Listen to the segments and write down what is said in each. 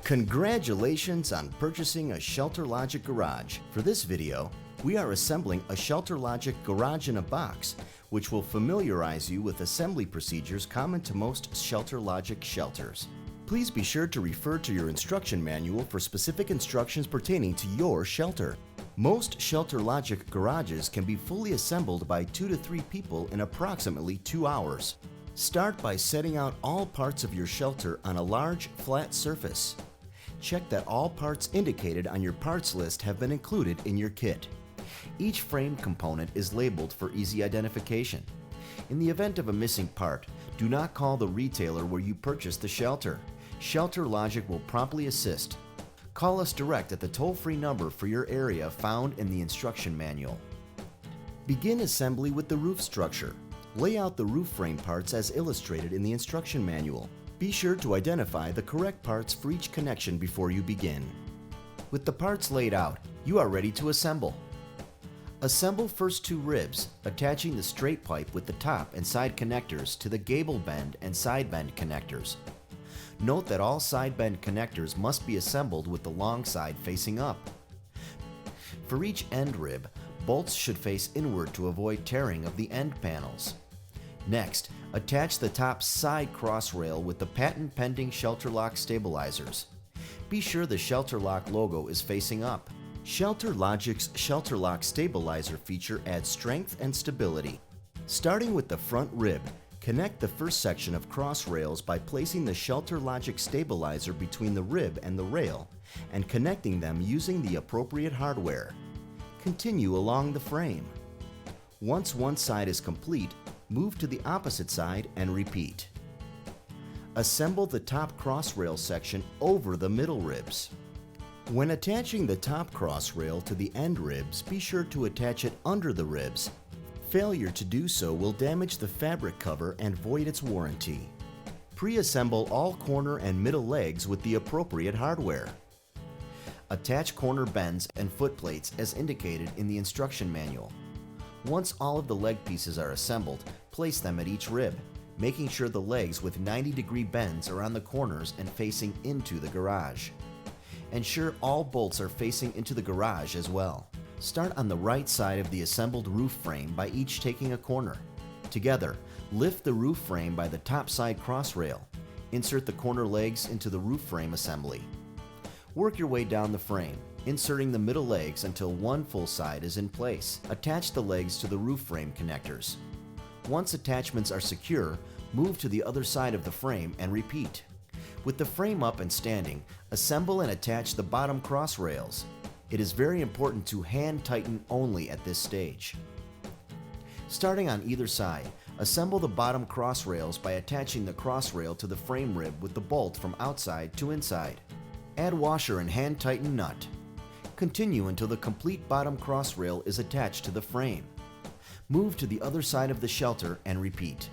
Congratulations on purchasing a ShelterLogic Garage. For this video, we are assembling a ShelterLogic Garage-In-A-Box, which will familiarize you with assembly procedures common to most ShelterLogic shelters. Please be sure to refer to your instruction manual for specific instructions pertaining to your shelter. Most ShelterLogic garages can be fully assembled by 2 to 3 people in approximately 2 hours. Start by setting out all parts of your shelter on a large, flat surface. Check that all parts indicated on your parts list have been included in your kit. Each frame component is labeled for easy identification. In the event of a missing part, do not call the retailer where you purchased the shelter. ShelterLogic will promptly assist. Call us direct at the toll-free number for your area found in the instruction manual. Begin assembly with the roof structure. Lay out the roof frame parts as illustrated in the instruction manual. Be sure to identify the correct parts for each connection before you begin. With the parts laid out, you are ready to assemble. Assemble first 2 ribs, attaching the straight pipe with the top and side connectors to the gable bend and side bend connectors. Note that all side bend connectors must be assembled with the long side facing up. For each end rib, bolts should face inward to avoid tearing of the end panels. Next, attach the top side cross rail with the patent-pending ShelterLock stabilizers. Be sure the ShelterLock logo is facing up. ShelterLogic's ShelterLock stabilizer feature adds strength and stability. Starting with the front rib, connect the first section of cross rails by placing the ShelterLogic stabilizer between the rib and the rail and connecting them using the appropriate hardware. Continue along the frame. Once one side is complete, move to the opposite side and repeat. Assemble the top cross rail section over the middle ribs. When attaching the top cross rail to the end ribs, be sure to attach it under the ribs. Failure to do so will damage the fabric cover and void its warranty. Pre-assemble all corner and middle legs with the appropriate hardware. Attach corner bends and foot plates as indicated in the instruction manual. Once all of the leg pieces are assembled, place them at each rib, making sure the legs with 90-degree bends are on the corners and facing into the garage. Ensure all bolts are facing into the garage as well. Start on the right side of the assembled roof frame by each taking a corner. Together, lift the roof frame by the top side cross rail. Insert the corner legs into the roof frame assembly. Work your way down the frame, inserting the middle legs until one full side is in place. Attach the legs to the roof frame connectors. Once attachments are secure, move to the other side of the frame and repeat. With the frame up and standing, assemble and attach the bottom cross rails. It is very important to hand tighten only at this stage. Starting on either side, assemble the bottom cross rails by attaching the cross rail to the frame rib with the bolt from outside to inside. Add washer and hand tighten nut. Continue until the complete bottom cross rail is attached to the frame. Move to the other side of the shelter and repeat.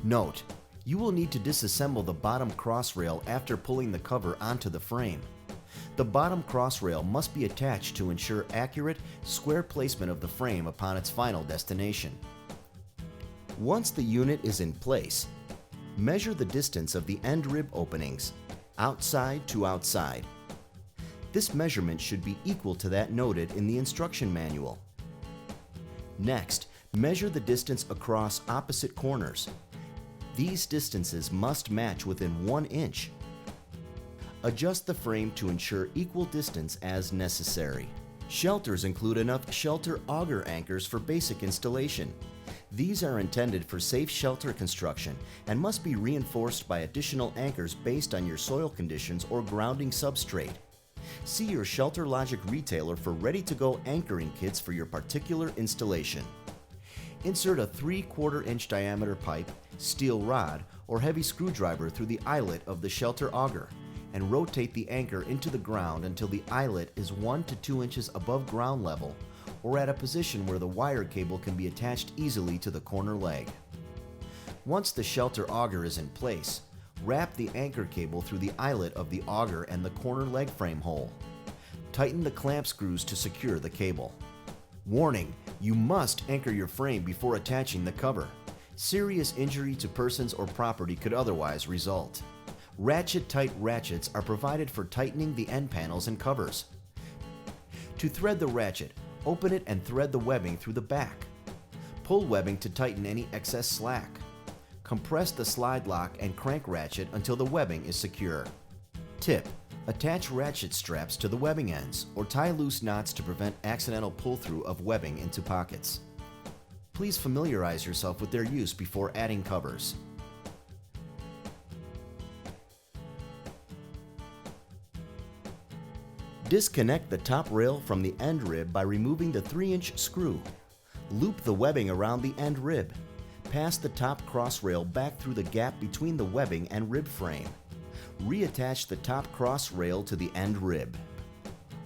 Note, you will need to disassemble the bottom cross rail after pulling the cover onto the frame. The bottom cross rail must be attached to ensure accurate, square placement of the frame upon its final destination. Once the unit is in place, measure the distance of the end rib openings, outside to outside. This measurement should be equal to that noted in the instruction manual. Next, measure the distance across opposite corners. These distances must match within 1 inch. Adjust the frame to ensure equal distance as necessary. Shelters include enough shelter auger anchors for basic installation. These are intended for safe shelter construction and must be reinforced by additional anchors based on your soil conditions or grounding substrate. See your ShelterLogic retailer for ready-to-go anchoring kits for your particular installation. Insert a 3/4 inch diameter pipe, steel rod, or heavy screwdriver through the eyelet of the shelter auger and rotate the anchor into the ground until the eyelet is 1 to 2 inches above ground level or at a position where the wire cable can be attached easily to the corner leg. Once the shelter auger is in place, wrap the anchor cable through the eyelet of the auger and the corner leg frame hole. Tighten the clamp screws to secure the cable. Warning: you must anchor your frame before attaching the cover. Serious injury to persons or property could otherwise result. Ratchet Tite ratchets are provided for tightening the end panels and covers. To thread the ratchet, open it and thread the webbing through the back. Pull webbing to tighten any excess slack. Compress the slide lock and crank ratchet until the webbing is secure. Tip: attach ratchet straps to the webbing ends or tie loose knots to prevent accidental pull-through of webbing into pockets. Please familiarize yourself with their use before adding covers. Disconnect the top rail from the end rib by removing the 3-inch screw. Loop the webbing around the end rib. Pass the top cross rail back through the gap between the webbing and rib frame. Reattach the top cross rail to the end rib.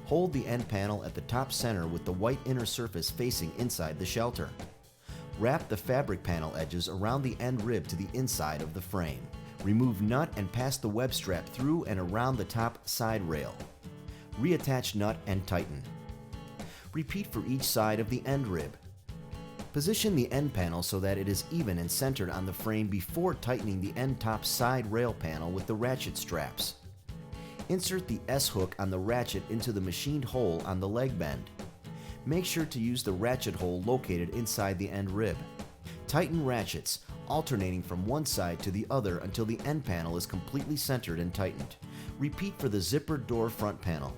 Hold the end panel at the top center with the white inner surface facing inside the shelter. Wrap the fabric panel edges around the end rib to the inside of the frame. Remove nut and pass the web strap through and around the top side rail. Reattach nut and tighten. Repeat for each side of the end rib. Position the end panel so that it is even and centered on the frame before tightening the end top side rail panel with the ratchet straps. Insert the S-hook on the ratchet into the machined hole on the leg bend. Make sure to use the ratchet hole located inside the end rib. Tighten ratchets, alternating from one side to the other until the end panel is completely centered and tightened. Repeat for the zippered door front panel.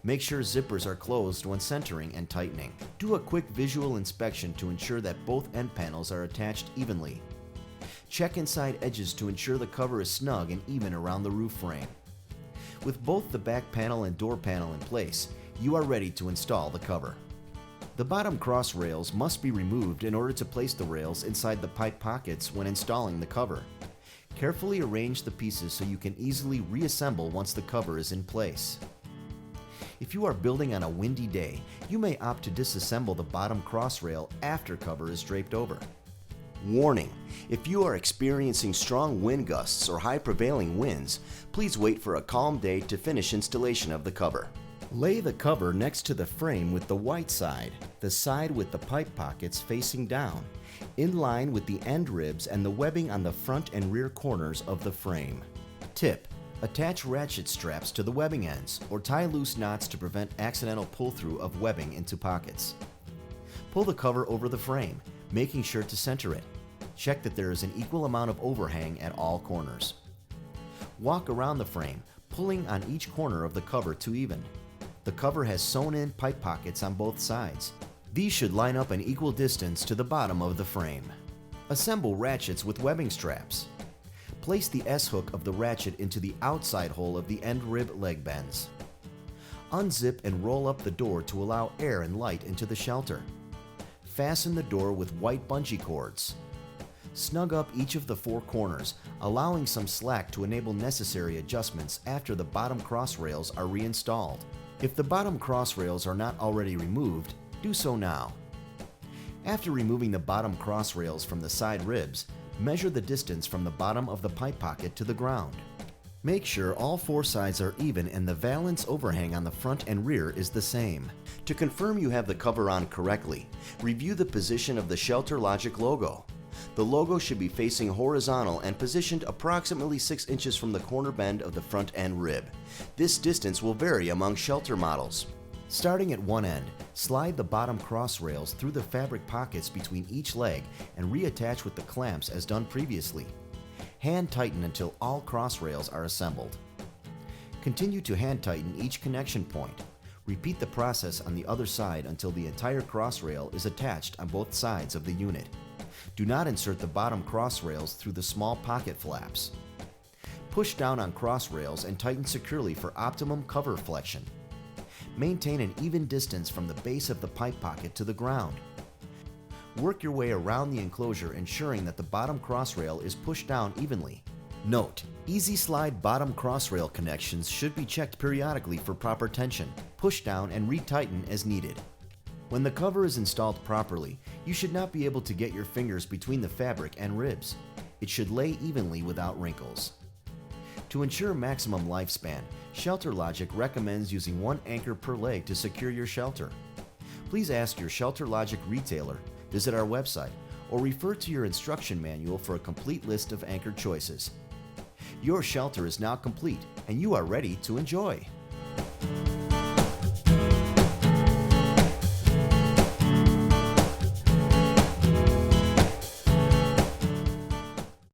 Make sure zippers are closed when centering and tightening. Do a quick visual inspection to ensure that both end panels are attached evenly. Check inside edges to ensure the cover is snug and even around the roof frame. With both the back panel and door panel in place, you are ready to install the cover. The bottom cross rails must be removed in order to place the rails inside the pipe pockets when installing the cover. Carefully arrange the pieces so you can easily reassemble once the cover is in place. If you are building on a windy day, you may opt to disassemble the bottom cross rail after cover is draped over. Warning: if you are experiencing strong wind gusts or high prevailing winds, please wait for a calm day to finish installation of the cover. Lay the cover next to the frame with the white side, the side with the pipe pockets facing down, in line with the end ribs and the webbing on the front and rear corners of the frame. Tip: attach ratchet straps to the webbing ends or tie loose knots to prevent accidental pull-through of webbing into pockets. Pull the cover over the frame, making sure to center it. Check that there is an equal amount of overhang at all corners. Walk around the frame, pulling on each corner of the cover to even. The cover has sewn-in pipe pockets on both sides. These should line up an equal distance to the bottom of the frame. Assemble ratchets with webbing straps. Place the S-hook of the ratchet into the outside hole of the end rib leg bends. Unzip and roll up the door to allow air and light into the shelter. Fasten the door with white bungee cords. Snug up each of the 4 corners, allowing some slack to enable necessary adjustments after the bottom cross rails are reinstalled. If the bottom cross rails are not already removed, do so now. After removing the bottom cross rails from the side ribs, measure the distance from the bottom of the pipe pocket to the ground. Make sure all 4 sides are even and the valance overhang on the front and rear is the same. To confirm you have the cover on correctly, review the position of the ShelterLogic logo. The logo should be facing horizontal and positioned approximately 6 inches from the corner bend of the front end rib. This distance will vary among Shelter models. Starting at one end, slide the bottom cross rails through the fabric pockets between each leg and reattach with the clamps as done previously. Hand tighten until all cross rails are assembled. Continue to hand tighten each connection point. Repeat the process on the other side until the entire cross rail is attached on both sides of the unit. Do not insert the bottom cross rails through the small pocket flaps. Push down on cross rails and tighten securely for optimum cover flexion. Maintain an even distance from the base of the pipe pocket to the ground. Work your way around the enclosure, ensuring that the bottom cross rail is pushed down evenly. Note: easy slide bottom cross rail connections should be checked periodically for proper tension. Push down and retighten as needed. When the cover is installed properly, you should not be able to get your fingers between the fabric and ribs. It should lay evenly without wrinkles. To ensure maximum lifespan, ShelterLogic recommends using 1 anchor per leg to secure your shelter. Please ask your ShelterLogic retailer, visit our website, or refer to your instruction manual for a complete list of anchor choices. Your shelter is now complete and you are ready to enjoy.